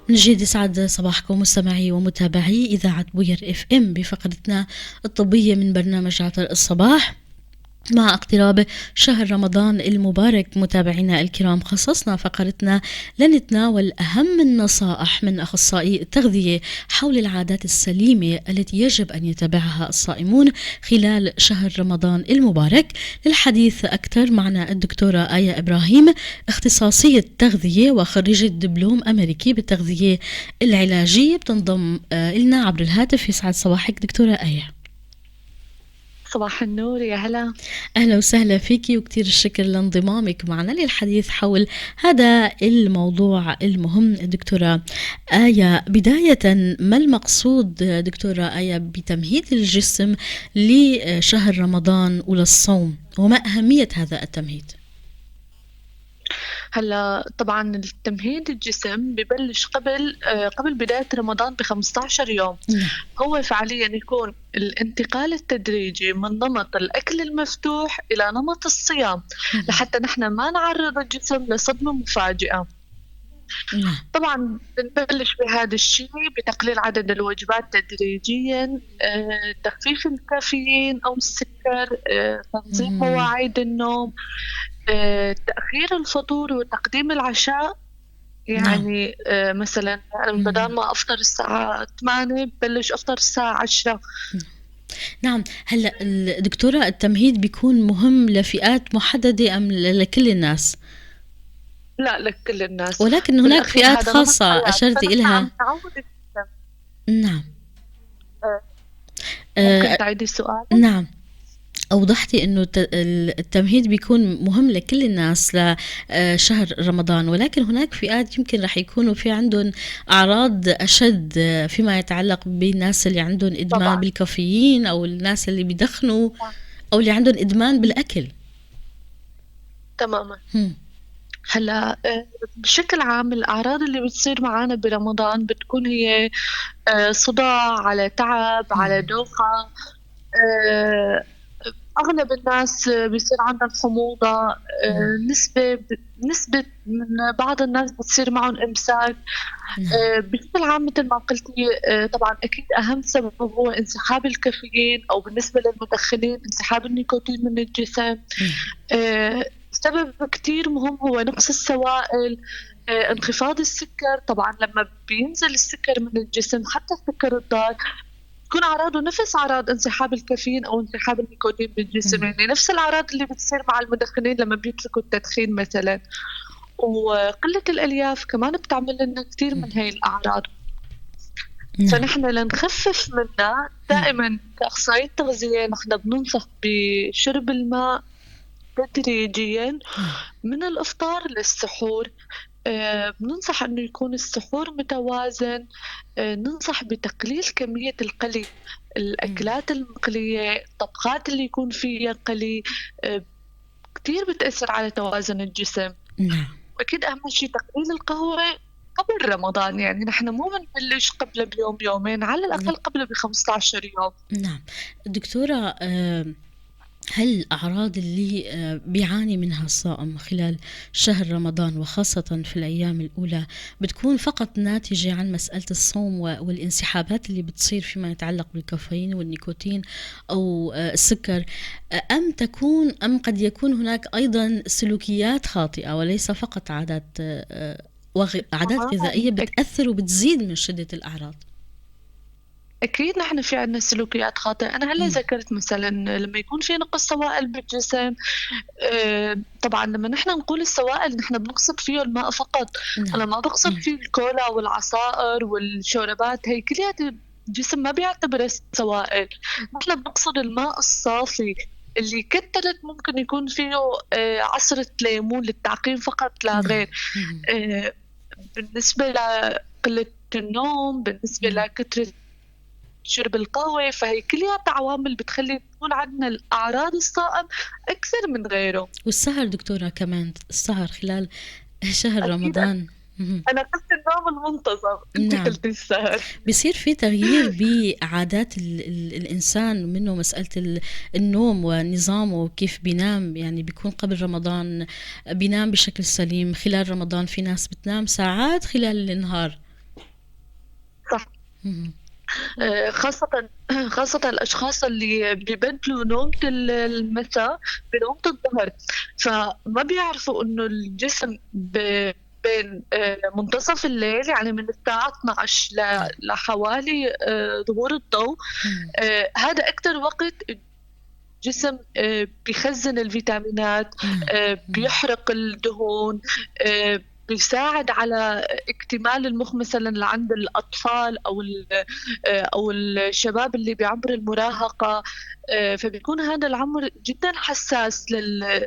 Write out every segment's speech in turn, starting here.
من جديد يسعد صباحكم مستمعي ومتابعي إذاعة بوير اف ام بفقرتنا الطبية من برنامج عطر الصباح. مع اقتراب شهر رمضان المبارك متابعينا الكرام، خصصنا فقرتنا لنتناول أهم النصائح من أخصائي التغذية حول العادات السليمة التي يجب أن يتبعها الصائمون خلال شهر رمضان المبارك. للحديث أكثر معنا الدكتورة آية إبراهيم، اختصاصية تغذية وخريجة دبلوم أمريكي بالتغذية العلاجية، بتنضم لنا عبر الهاتف. يسعد صباحك دكتورة آية. صباح النور، يا هلا. أهلا وسهلا فيكي، وكتير الشكر لانضمامك معنا للحديث حول هذا الموضوع المهم. دكتورة آية، بداية ما المقصود دكتورة آية بتمهيد الجسم لشهر رمضان وللصوم، وما أهمية هذا التمهيد؟ هلا طبعا التمهيد الجسم ببلش قبل بداية رمضان ب15 يوم. نعم. هو فعليا يكون الانتقال التدريجي من نمط الأكل المفتوح إلى نمط الصيام، لحتى نحن ما نعرض الجسم لصدمة مفاجئة. نعم. طبعا بنبلش بهذا الشيء بتقليل عدد الوجبات تدريجيا، تخفيف الكافيين أو السكر، تنظيم مواعيد النوم، تأخير الفطور وتقديم العشاء. نعم. يعني مثلا بدل ما أفطر الساعة 8 ببلش أفطر الساعة 10. نعم. هلا الدكتورة، التمهيد بيكون مهم لفئات محددة أم لكل الناس؟ لا، لكل الناس، ولكن هناك بالأخير فئات هذا نمط خاصة حياة، أشرتي فنحن إلها. عم نعود الجسم. نعم. آه، ممكن آه تعيدي السؤال؟ نعم. أوضحتي أنه التمهيد بيكون مهم لكل الناس لشهر رمضان، ولكن هناك فئات يمكن رح يكونوا في عندهم أعراض أشد فيما يتعلق بالناس اللي عندهم إدمان طبعا بالكافيين، أو الناس اللي بيدخنوا، أو اللي عندهم إدمان بالأكل. تماما. هم. هلا بشكل عام الأعراض اللي بتصير معنا برمضان بتكون هي صداع، على تعب، على هم. دوخة. آه، أغلب الناس بيصير عندهم حموضة. هم. نسبة من بعض الناس بتصير معهم إمساك. نعم. بشكل عام مثل ما قلتي، طبعا أكيد أهم سبب هو انسحاب الكافيين، أو بالنسبة للمدخنين انسحاب النيكوتين من الجسم. نعم. سبب كتير مهم هو نقص السوائل، انخفاض السكر. طبعا لما بينزل السكر من الجسم حتى السكر الضار تكون أعراضه نفس أعراض انسحاب الكافيين أو انسحاب النيكوتين بالجسم، هم. يعني نفس الأعراض اللي بتصير مع المدخنين لما بيتركوا التدخين مثلا. وقلة الألياف كمان بتعمل لنا كتير من هاي الأعراض. نعم. فنحن لنخفف منها هم. دائما كأخصائي تغذية نحن بننصح بشرب الماء تدريجيا نعم. من الإفطار للسحور. بننصح أنه يكون السحور متوازن. ننصح بتقليل كمية القلي، هم. الأكلات المقلية، الطبخات اللي يكون فيها قلي، كتير بتأثر على توازن الجسم. نعم. وأكيد أهم شيء تقليل القهوة قبل رمضان، يعني نحن مو بنبلش قبل بيوم يومين، على الأقل قبل ب15 يوم. نعم. دكتورة، هل الأعراض اللي بيعاني منها الصائم خلال شهر رمضان وخاصة في الأيام الأولى بتكون فقط ناتجة عن مسألة الصوم والانسحابات اللي بتصير فيما يتعلق بالكافيين والنيكوتين أو السكر، أم قد يكون هناك أيضا سلوكيات خاطئة وليس فقط عادات غذائية بتأثر وبتزيد من شدة الأعراض؟ أكيد نحن في عنا سلوكيات خاطئة. أنا هلا مم. ذكرت مثلا لما يكون في نقص سوائل بالجسم. طبعا لما نحن نقول السوائل نحن بنقصد فيه الماء فقط. نعم. أنا ما بقصد فيه الكولا والعصائر والشوربات، هي كلها الجسم ما بيعتبرها سوائل. نحن بنقصد الماء الصافي اللي كترت ممكن يكون فيه عصرة ليمون للتعقيم فقط لا نعم. غير. آه، بالنسبة لقلة النوم، بالنسبة نعم. لكثرة شرب القهوة، فهي كلها عوامل بتخلي تكون عندنا الأعراض الصائم أكثر من غيره. والسهر دكتورة، كمان السهر خلال شهر أكيد رمضان. مهم. أنا قلت النوم المنتظم، أنت نعم. قلتي السهر. بصير في تغيير بعادات الإنسان، منه مسألة النوم ونظامه وكيف بينام. يعني بيكون قبل رمضان بينام بشكل سليم، خلال رمضان في ناس بتنام ساعات خلال النهار. مهم. خاصة خاصة الأشخاص اللي بيبدلوا نومة المساء بنومة الظهر، فما بيعرفوا إنه الجسم بين منتصف الليل، يعني من الساعة 12 نعم. لحوالي ظهور الضوء. مهم. هذا أكتر وقت الجسم بيخزن الفيتامينات، نعم. مهم. بيحرق الدهون، بيساعد على اكتمال المخ مثلا لعند الأطفال أو الشباب اللي بعمر المراهقة. فبيكون هذا العمر جدا حساس مهم.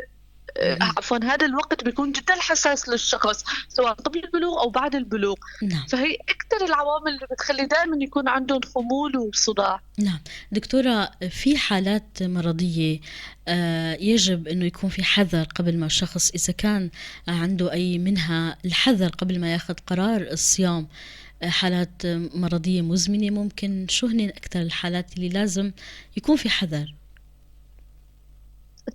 عفوا، هذا الوقت بيكون جدا حساس للشخص سواء قبل البلوغ أو بعد البلوغ. نعم. فهي أكثر العوامل اللي بتخلي دائما يكون عندهم خمول وصداع. نعم دكتورة، في حالات مرضية يجب أنه يكون في حذر قبل ما الشخص إذا كان عنده أي منها، الحذر قبل ما ياخذ قرار الصيام. حالات مرضية مزمنة ممكن، شو هن أكثر الحالات اللي لازم يكون في حذر؟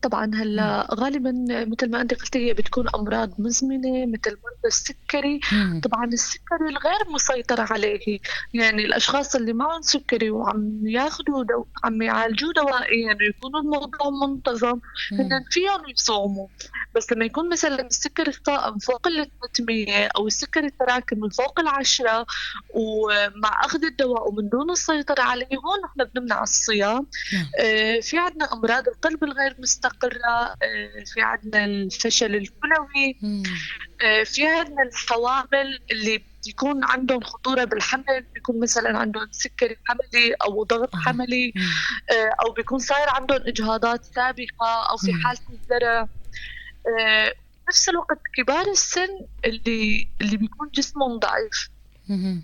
طبعا مم. هلا غالبا مثل ما انت قلتي هي بتكون امراض مزمنه مثل مرض السكري. مم. طبعا السكري الغير مسيطر عليه، يعني الاشخاص اللي معهم سكري وعم ياخذوا عم يعالجوه دوائيا يعني ويكونوا الموضوع منتظم، مم. هن فيهم يصوموا. بس لما يكون مثلا السكر الصائم فوق ال 300 او السكر التراكم من فوق العشرة ومع اخذ الدواء ومن دون السيطره عليه، هون احنا بنمنع الصيام. نعم. في عندنا أمراض القلب الغير مستقرة، في عندنا الفشل الكلوي، مم. في عندنا الحوامل اللي بيكون عندهم خطورة بالحمل، بيكون مثلا عندهم سكري حملي أو ضغط آه. حملي، مم. أو بيكون صاير عندهم إجهاضات سابقة أو في مم. حالة الزرع. نفس الوقت كبار السن اللي بيكون جسمهم ضعيف، مم.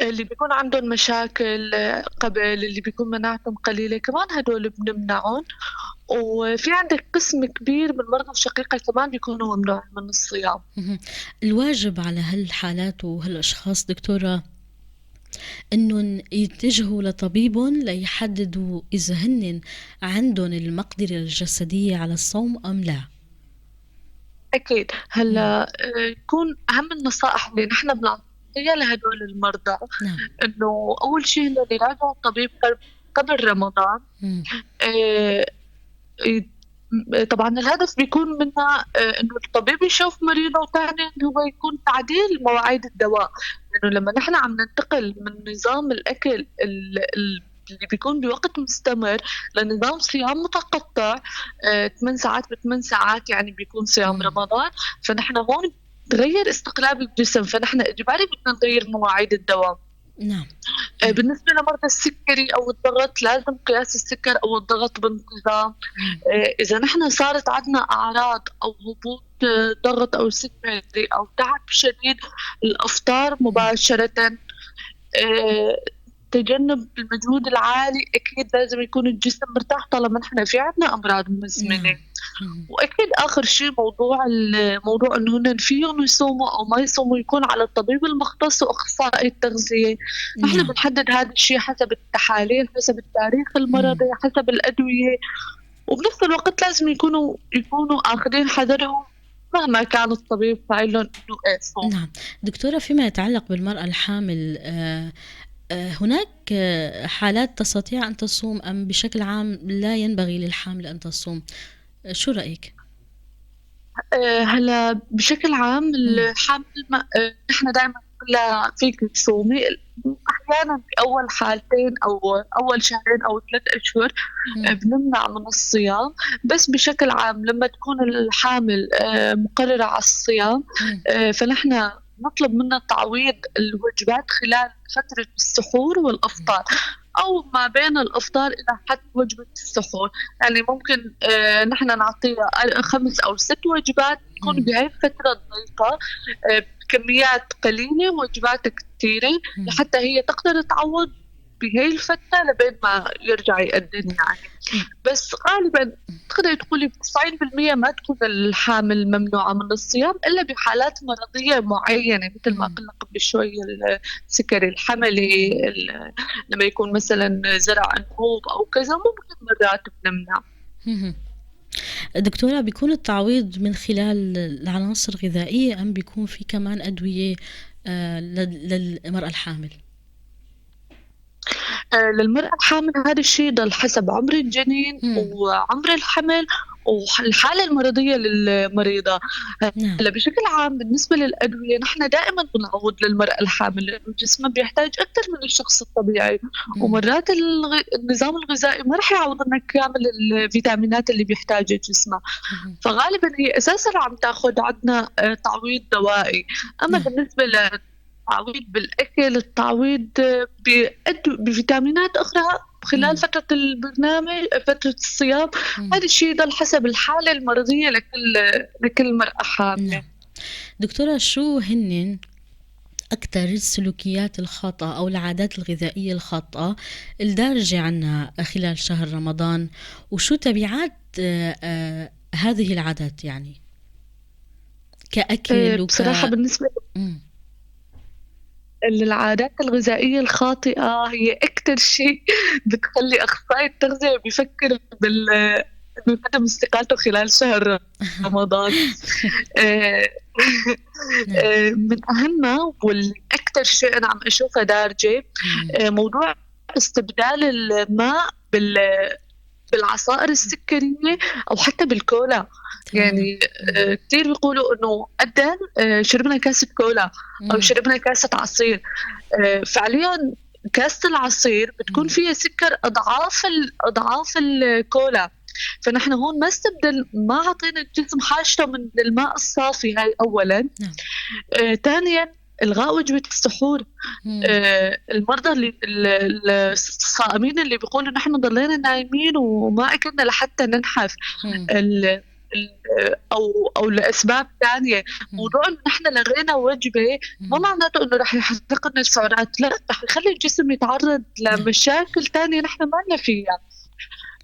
اللي بيكون عندهم مشاكل قبل، اللي بيكون مناعتهم قليلة، كمان هدول بنمنعهم. وفي عندك قسم كبير من المرضى الشقيقة كمان بيكونوا ممنوع من الصيام. مم. الواجب على هالحالات وهالأشخاص دكتورة إنهم يتجهوا لطبيبهم ليحددوا إذا هن عندهم المقدرة الجسدية على الصوم أم لا. أكيد مم. هلا يكون أهم النصائح اللي نحن بنعطيها لهدول المرضى نعم. إنه أول شيء إنه يراجعوا الطبيب قبل رمضان. مم. آه، طبعا الهدف بيكون منها انه الطبيب يشوف مريضه، وثاني انه هو يكون تعديل مواعيد الدواء، لانه لما نحن عم ننتقل من نظام الاكل اللي بيكون بوقت مستمر لنظام صيام متقطع 8 ساعات ب8 ساعات، يعني بيكون صيام مم. رمضان. فنحن هون تغير استقلاب الجسم، فنحن اجباري بدنا نغير مواعيد الدواء. نعم. نعم. بالنسبة لمرضى السكري أو الضغط لازم قياس السكر أو الضغط بانتظام. مم. إذا نحن صارت عندنا أعراض أو هبوط ضغط أو سكري أو تعب شديد، الإفطار مم. مباشرة. آه، تجنب المجهود العالي، أكيد لازم يكون الجسم مرتاح طالما نحن في عندنا أمراض مزمنة. نعم. مم. واكيد اخر شيء موضوع انه هن فيهم يصوموا او ما يصوموا يكون على الطبيب المختص واخصائي التغذيه. نحن نعم. بنحدد هذا الشيء حسب التحاليل، حسب التاريخ مم. المرضي، حسب الادويه. وبنفس الوقت لازم يكونوا اخذين حذرهم مهما كان الطبيب قايل لهم انه ايه صوم. نعم دكتورة، فيما يتعلق بالمرأة الحامل هناك حالات تستطيع أن تصوم أم بشكل عام لا ينبغي للحامل أن تصوم؟ شو رأيك؟ هلا بشكل عام مم. الحمل نحن دائما بنقول لها فيك تصومي احيانا باول حالتين او اول شهرين او 3 اشهر مم. بنمنع من الصيام. بس بشكل عام لما تكون الحامل مقررة على الصيام، مم. فنحن نطلب منها تعويض الوجبات خلال فترة السحور والإفطار، أو ما بين الإفطار إلى حد وجبة السحور. يعني ممكن نحن نعطيها 5 أو 6 وجبات تكون مم. بهاي الفترة الضيقة، بكميات قليلة وجبات كثيرة، مم. لحتى هي تقدر تعوض بهاي الفترة لبين ما يرجع يقدم يعني. بس غالبا تقدري تقولي 90% ما تكون الحامل ممنوعة من الصيام إلا بحالات مرضية معينة، مثل ما مم. قلنا قبل شوي السكري الحملي، لما يكون مثلا زرع أنبوب أو كذا ممكن مرات بنمنع. مم. دكتورة، بيكون التعويض من خلال العناصر الغذائية أم بيكون في كمان أدوية للمرأة الحامل؟ للمرأة الحامل هذا الشيء ضل حسب عمر الجنين وعمر الحمل والحالة المرضية للمريضة. نعم. هلا بشكل عام بالنسبة للأدوية نحن دائما بنعوض للمرأة الحامل لأنه جسمها بيحتاج أكثر من الشخص الطبيعي، ومرات النظام الغذائي ما رح يعوض لنا كامل الفيتامينات اللي بيحتاجها جسمها، فغالبا هي أساسا عم تاخذ عندنا تعويض دوائي. أما بالنسبة للتعويض بالأكل، التعويض بفيتامينات أخرى خلال فترة البرنامج، فترة الصيام، هذا الشيء يضل حسب الحالة المرضية لكل مرأة حاملة. دكتورة، شو هن أكثر السلوكيات الخاطئة أو العادات الغذائية الخاطئة الدارجة عنا خلال شهر رمضان، وشو تبعات هذه العادات يعني كأكل بصراحة بالنسبة العادات الغذائية الخاطئة هي أكتر شيء بتخلي أخصائي التغذية بيفكر بقدم استقالته خلال شهر رمضان. من أهمها والأكتر شيء أنا عم أشوفها دارجة موضوع استبدال الماء بالعصائر السكرية أو حتى بالكولا. يعني كتير بيقولوا إنه قدام شربنا كاسة كولا أو شربنا كاسة عصير، فعليا كاسة العصير بتكون فيها سكر أضعاف الكولا، فنحن هون ما عطينا الجسم حاجته من الماء الصافي. هاي أولا. ثانيا إلغاء وجبة السحور. المرضى الصائمين اللي بيقولوا نحن ضلينا نايمين وما أكلنا لحتى ننحف أو لأسباب ثانية، موضوع إن نحن لغينا وجبة ما معناته إنه رح يحرق لنا السعرات، لا، رح يخلي الجسم يتعرض لمشاكل ثانية نحن ما لنا فيها.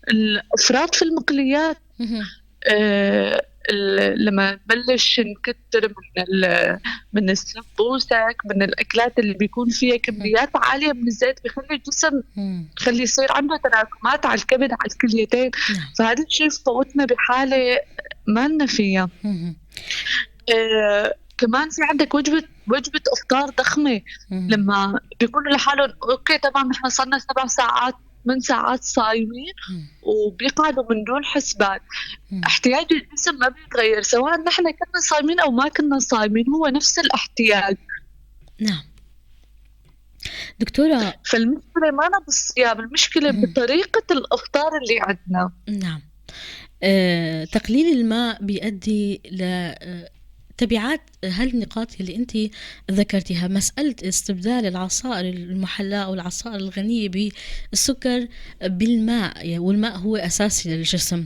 الإفراط في المقليات، لما نبلش نكتر من السمبوسك، من الأكلات اللي بيكون فيها كميات عالية من الزيت، بيخلي الجسم يخلي يصير عنده تراكمات على الكبد على الكليتين، فهذا الشيء فوتنا بحالة ما لنا فيها. كمان في عندك وجبة إفطار ضخمة، لما بيقولوا لحالهم أوكي طبعا نحن صرنا 7 ساعات 8 ساعات صايمين وبيقعدوا من دون حسبان، احتياج الجسم ما بيتغير سواء نحن كنا صايمين أو ما كنا صايمين، هو نفس الاحتياج. نعم دكتورة، فالمشكلة ما أنا بالصيام، المشكلة بطريقة الإفطار اللي عندنا. نعم. تقليل الماء بيؤدي تبعات هالنقاط اللي أنت ذكرتها، مسألة استبدال العصائر المحلاة أو العصائر الغنية بالسكر بالماء، والماء هو أساسي للجسم.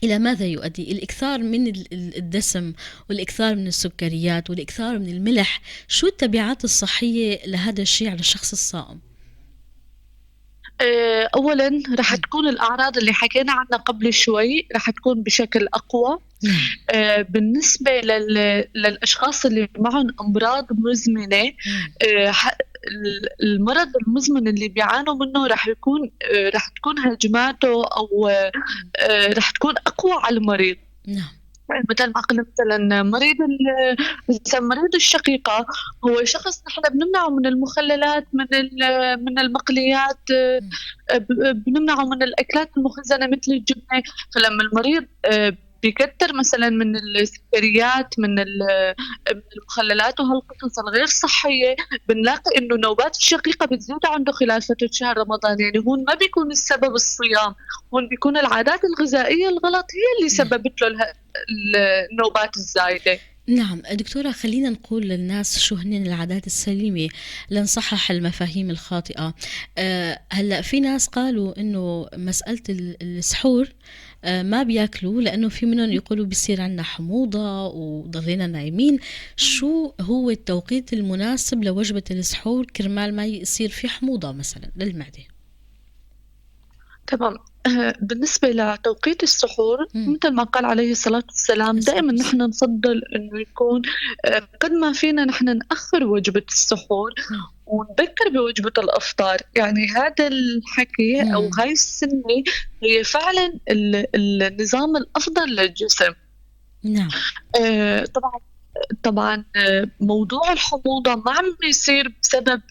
إلى ماذا يؤدي؟ الإكثار من الدسم والإكثار من السكريات والإكثار من الملح. شو التبعات الصحية لهذا الشيء على الشخص الصائم؟ أولا رح تكون الأعراض اللي حكينا عنها قبل شوي رح تكون بشكل أقوى. بالنسبة للأشخاص اللي معهم أمراض مزمنة، المرض المزمن اللي بيعانوا منه رح تكون هجماته أو رح تكون أقوى على المريض. مثل ما قلنا مثلا مريض الشقيقة هو شخص نحن بنمنعه من المخللات، من المقليات، بنمنعه من الأكلات المخزنة مثل الجبنة. فلما المريض بيكتر مثلا من السكريات، من المخللات وهالقصص الغير صحية، بنلاقي انه نوبات الشقيقة بتزيد عنده خلال فترة شهر رمضان. يعني هون ما بيكون السبب الصيام، هون بيكون العادات الغذائية الغلط هي اللي سببت له النوبات الزايدة. نعم دكتورة، خلينا نقول للناس شو هن العادات السليمة لنصحح المفاهيم الخاطئة. هلأ في ناس قالوا إنه مسألة السحور ما بياكلوا لأنه في منهم يقولوا بيصير عنا حموضة وضلينا نايمين. شو هو التوقيت المناسب لوجبة السحور كرمال ما يصير في حموضة مثلا للمعدة؟ تمام. بالنسبة لتوقيت السحور مثل ما قال عليه الصلاة والسلام دائما نحن نفضل انه يكون قد ما فينا نحن نأخر وجبة السحور ونبكر بوجبة الافطار. يعني هذا الحكي او هاي السنة هي فعلا النظام الافضل للجسم. نعم. طبعا طبعا موضوع الحموضة ما عم بيصير بسبب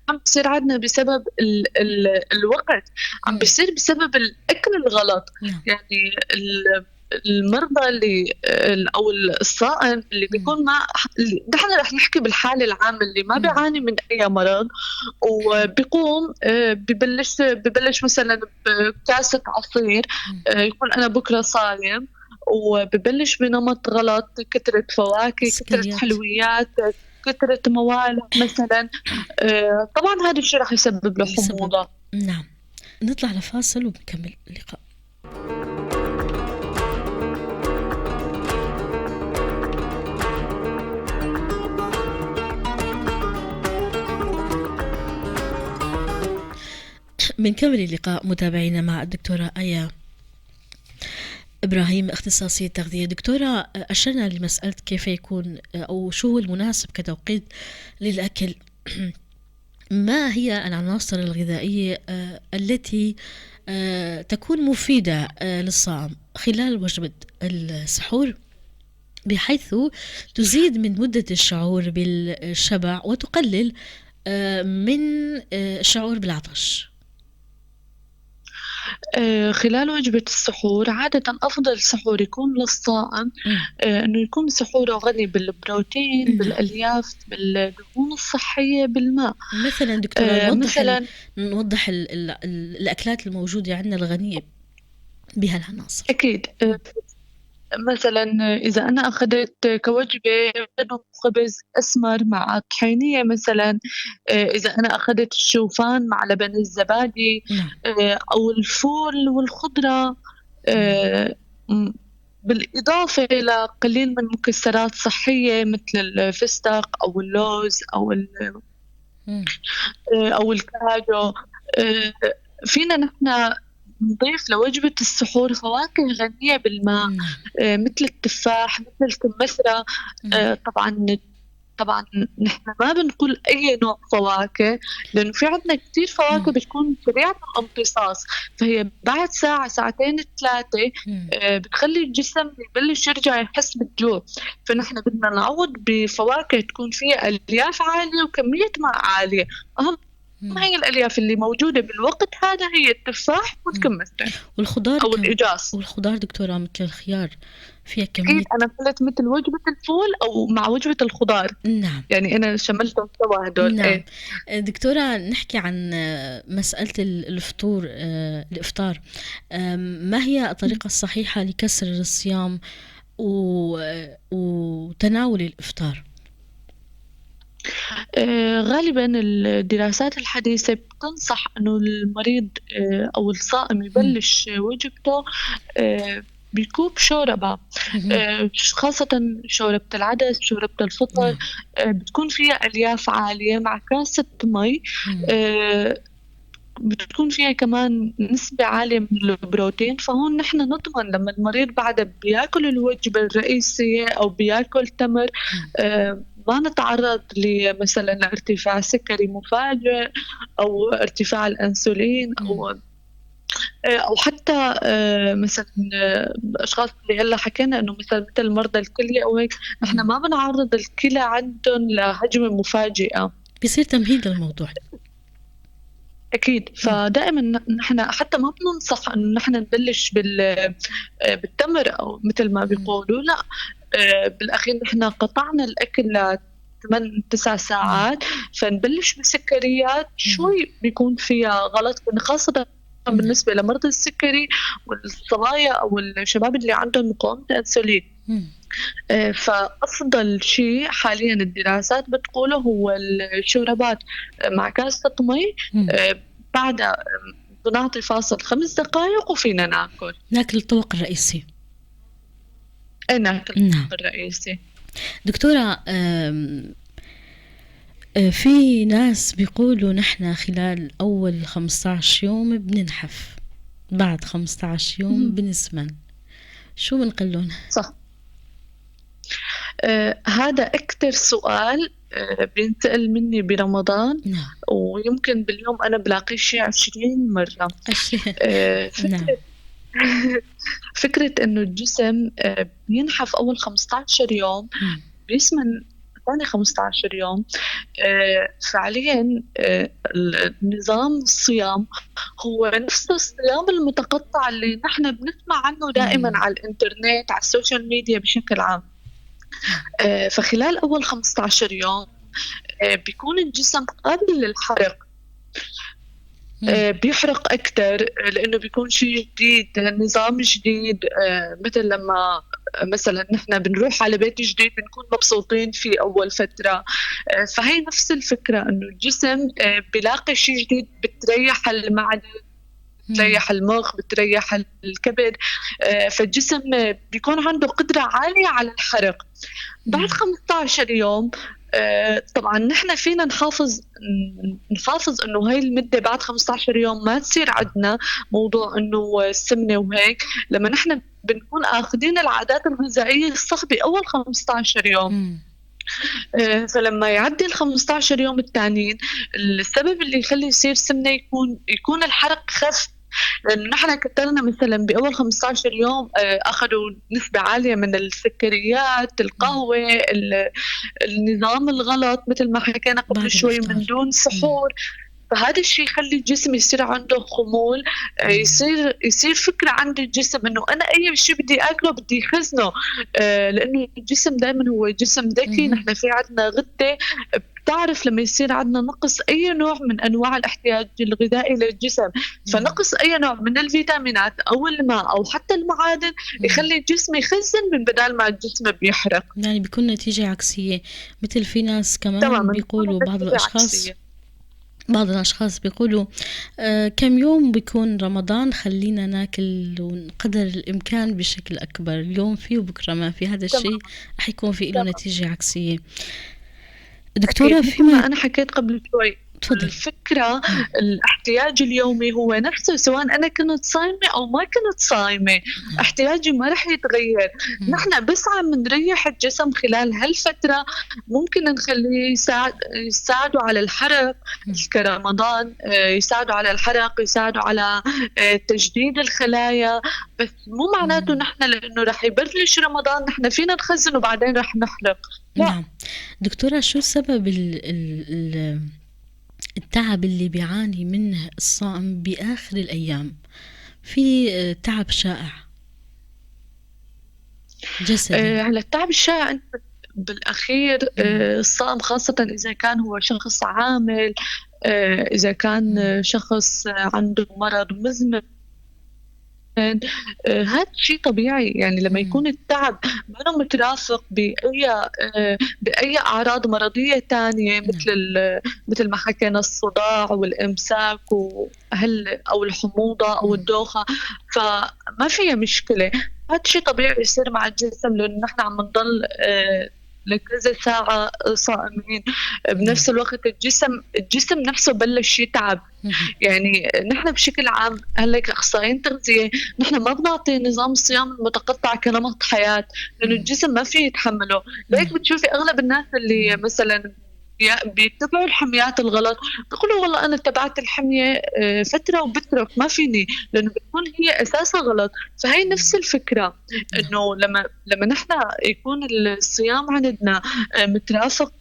عم بيصير عندنا بسبب الوقت، عم مم. بيصير بسبب الأكل الغلط. نعم. يعني المرضى اللي أو الصائم اللي مم. بيكون ما نحن رح نحكي بالحالة العامة اللي ما مم. بيعاني من أي مرض، وبيقوم ببلش مثلا بكاسة عصير، مم. يكون أنا بكرة صايم، وببلش بنمط غلط، كثرة فواكه، كثرة سكريات. حلويات، كثرة موالح مثلا. طبعا هذا الشيء رح يسبب له بسبب. حموضة. نعم. نطلع لفاصل وبنكمل اللقاء. بنكمل اللقاء متابعينا مع الدكتورة آية إبراهيم، اختصاصية تغذية. دكتورة، أشرنا لمسألة كيف يكون أو شو هو المناسب كتوقيت للأكل. ما هي العناصر الغذائية التي تكون مفيدة للصائم خلال وجبة السحور، بحيث تزيد من مدة الشعور بالشبع وتقلل من الشعور بالعطش؟ خلال وجبة السحور عادة أفضل سحور يكون للصائم إنه يكون سحوره غني بالبروتين، نعم. بالألياف، بالدهون الصحية، بالماء. مثلا دكتورة، مثلا نوضح الأكلات الموجودة عندنا الغنية بهالعناصر. أكيد. مثلا إذا أنا أخذت كوجبة منهم خبز أسمر مع طحينية مثلا، إذا أنا أخذت الشوفان مع لبن الزبادي، نعم. أو الفول والخضرة، آه، م- بالإضافة إلى قليل من مكسرات صحية مثل الفستق أو اللوز مم. أو الكاجو. آه، فينا نحن نضيف لوجبة السحور فواكه غنية بالماء، نعم. مثل التفاح، مثل الكمثرى. مم. طبعا نحن ما بنقول أي نوع فواكه، لأنه في عندنا كتير فواكه مم. بتكون سريعة الامتصاص، فهي بعد ساعة ساعتين ثلاثة مم. بتخلي الجسم يبلش يرجع يحس بالجوع. فنحن بدنا نعوض بفواكه تكون فيها ألياف عالية وكمية ماء عالية. أهم مم. هي الألياف اللي موجودة بالوقت هذا هي التفاح مم. والكمثرى والخضار أو الإجاص. والخضار دكتورة مثل الخيار فيها أكيد كمية. أنا قلت مثل وجبة الفول أو مع وجبة الخضار، نعم. يعني أنا شملتهم سوا هدول. نعم. إيه دكتورة، نحكي عن مسألة الفطور، الإفطار. ما هي الطريقة الصحيحة لكسر الصيام وتناول الإفطار؟ غالبا الدراسات الحديثة بتنصح إنه المريض أو الصائم مم. يبلش وجبته بكوب شوربة، مم. خاصة شوربة العدس، شوربة الفطر، نعم. بتكون فيها ألياف عالية مع كاسة مي. مم. آه، بتكون فيها كمان نسبة عالية من البروتين، فهون نحن نضمن لما المريض بعد بياكل الوجبة الرئيسية أو بياكل تمر مم. ما نتعرض مثلا لارتفاع سكري مفاجئ أو ارتفاع الأنسولين مم. أو حتى مثلا الأشخاص اللي هلا حكينا إنه مثل مرضى الكلية أو هيك، نحن مم. ما بنعرض الكلى عندهم لهجمة مفاجئة. بيصير تمهيد للموضوع. أكيد. مم. فدائما نحن حتى ما بننصح إنه نحن نبلش بالتمر أو مثل ما مم. بيقولوا، لا. بالأخير نحن قطعنا الأكل ل 8 9 نعم. ساعات، فنبلش بسكريات مم. شوي بيكون فيها غلط، خاصة نعم. بالنسبة لمرضى السكري والصبايا أو الشباب اللي عندهم مقاومة أنسولين. مم. فأفضل شيء حاليا الدراسات بتقوله هو الشوربات مع كاسة مي. مم. بعد بنعطي فاصل 5 دقائق وفينا ناكل. ناكل الطبق الرئيسي. ناكل نعم. الرئيسي. دكتورة، في ناس بيقولوا نحن خلال أول 15 يوم بننحف، بعد 15 يوم بنسمن. شو بنقلون؟ صح. هذا أكتر سؤال بينسأل مني برمضان، نعم. ويمكن باليوم أنا بلاقيه شي 20 مرة. أشياء. نعم. فكرة فكرة إنه الجسم بينحف أول 15 يوم. مم. بيسمن ثاني 15 يوم. فعليا نظام الصيام هو نفس الصيام المتقطع اللي نحن بنسمع عنه دائما على الانترنت، على السوشيال ميديا بشكل عام. فخلال أول 15 يوم بيكون الجسم قابل للحرق، بيحرق أكتر لأنه بيكون شيء جديد، نظام جديد. مثل لما مثلا نحن بنروح على بيت جديد بنكون مبسوطين في أول فترة. فهي نفس الفكرة، إنه الجسم بيلاقي شيء جديد، بتريح المعدة، بتريح المخ، بتريح الكبد. فالجسم بيكون عنده قدرة عالية على الحرق. بعد 15 يوم طبعا نحن فينا نحافظ انه هاي المدة بعد 15 يوم ما تصير عندنا موضوع انه السمنة وهيك، لما نحن بنكون اخذين العادات الغذائية الصح بأول 15 يوم. فلما يعدي ال 15 يوم الثانيين، السبب اللي يخلي يصير سمنة يكون الحرق خف، لأنه نحن كترنا مثلا بأول 15 يوم أخذوا نسبة عالية من السكريات، القهوة، النظام الغلط مثل ما حكينا قبل شوي، من دون سحور. فهذا الشيء يخلي الجسم يصير عنده خمول، يصير فكرة عند الجسم انه انا اي شيء بدي اكله بدي يخزنه، لانه الجسم دائما هو جسم ذكي. نحن في عندنا غدة بتعرف لما يصير عندنا نقص اي نوع من انواع الاحتياج الغذائي للجسم، فنقص اي نوع من الفيتامينات او الماء او حتى المعادن يخلي الجسم يخزن من بدال ما الجسم بيحرق. يعني بيكون نتيجة عكسية، مثل في ناس كمان بيقولوا بعض الأشخاص بيقولوا كم يوم بيكون رمضان خلينا ناكل قدر الإمكان بشكل أكبر، اليوم فيه وبكرة ما في. هذا الشيء رح يكون فيه له نتيجة عكسية. دكتورة، فيما أنا حكيت قبل شوي، الفكرة الاحتياج اليومي هو نفسه، سواء أنا كنت صايمة أو ما كنت صايمة احتياجي ما رح يتغير. نحن بس عم نريح الجسم خلال هالفترة، ممكن نخليه يساعدوا على الحرق كرمضان، يساعدوا على الحرق، يساعدوا على تجديد الخلايا، بس مو معناته نحن لأنه رح يبلش رمضان نحن فينا نخزن وبعدين رح نحرق. نعم دكتورة، شو سبب التعب اللي بيعاني منه الصائم بآخر الأيام؟ في تعب شائع جسدي. على التعب الشائع بالأخير الصائم، خاصة إذا كان هو شخص عامل، إذا كان شخص عنده مرض مزمن، هذا شيء طبيعي. يعني لما يكون التعب ما مترافق بأي أعراض مرضية تانية، مثل ما حكينا الصداع والإمساك أو الحموضة أو الدوخة، فما فيها مشكلة. هذا شيء طبيعي يصير مع الجسم، لأنه نحن عم نضل لكذا ساعة صائمين. بنفس الوقت الجسم نفسه بلش يتعب. يعني نحن بشكل عام هلا كأخصائيين تغذية نحن ما بنعطي نظام الصيام المتقطع كنمط حياة، لأنه الجسم ما فيه يتحمله. لذلك بتشوفي أغلب الناس اللي مثلا بيتبعوا الحميات الغلط بيقولوا والله أنا تبعت الحمية فترة وبترك ما فيني، لأنه بتكون هي أساسها غلط. فهي نفس الفكرة، إنه لما نحن يكون الصيام عندنا مترافق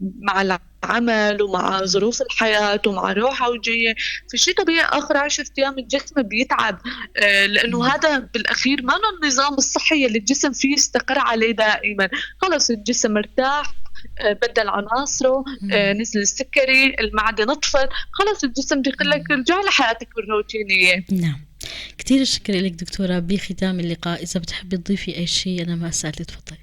مع العمل ومع ظروف الحياة ومع روحة وجية، في شيء طبيعي آخر 10 أيام الجسم بيتعب، لأنه هذا بالأخير ما هو النظام الصحي اللي الجسم فيه يستقر عليه دائما. خلص الجسم مرتاح، بدل عناصره، نزل السكري، المعدة نطفت، خلص الجسم بيقول لك ارجع لحياتك الروتينية. نعم، كتير شكرا لك دكتورة. بختام اللقاء إذا بتحبي تضيفي أي شيء أنا ما سألت، تفضلي.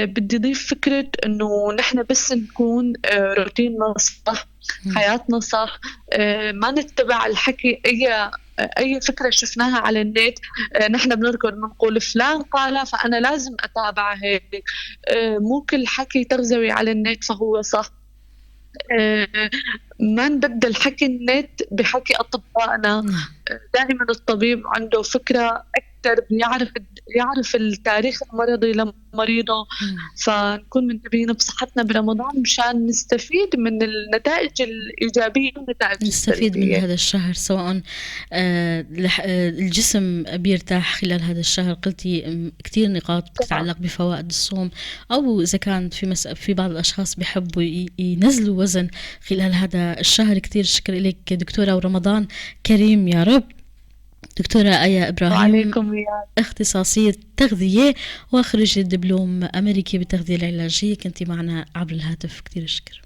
بدي أضيف فكرة إنه نحن بس نكون روتيننا صح، حياتنا صح، ما نتبع الحكي. أي فكرة شفناها على النت نحن بنركض بنقول فلان قال فأنا لازم أتابع هيك. مو كل حكي تغذوي على النت فهو صح. ما نبدل حكي النت بحكي أطبائنا. دائما الطبيب عنده فكرة أكثر أكتر، يعرف التاريخ المرضي لمريضه. فنكون منتبهين بصحتنا برمضان مشان نستفيد من النتائج الإيجابية والنتائج نستفيد من السلبية. هذا الشهر، سواء الجسم بيرتاح خلال هذا الشهر. قلتي كتير نقاط بتتعلق بفوائد الصوم، أو إذا كانت في بعض الأشخاص بيحبوا ينزلوا وزن خلال هذا الشهر. كتير شكر لك دكتورة، ورمضان كريم يا رب. دكتورة آية إبراهيم، اختصاصية تغذية وخريجة دبلوم أمريكي بالتغذية العلاجية، كنتي معنا عبر الهاتف. كتير شكر.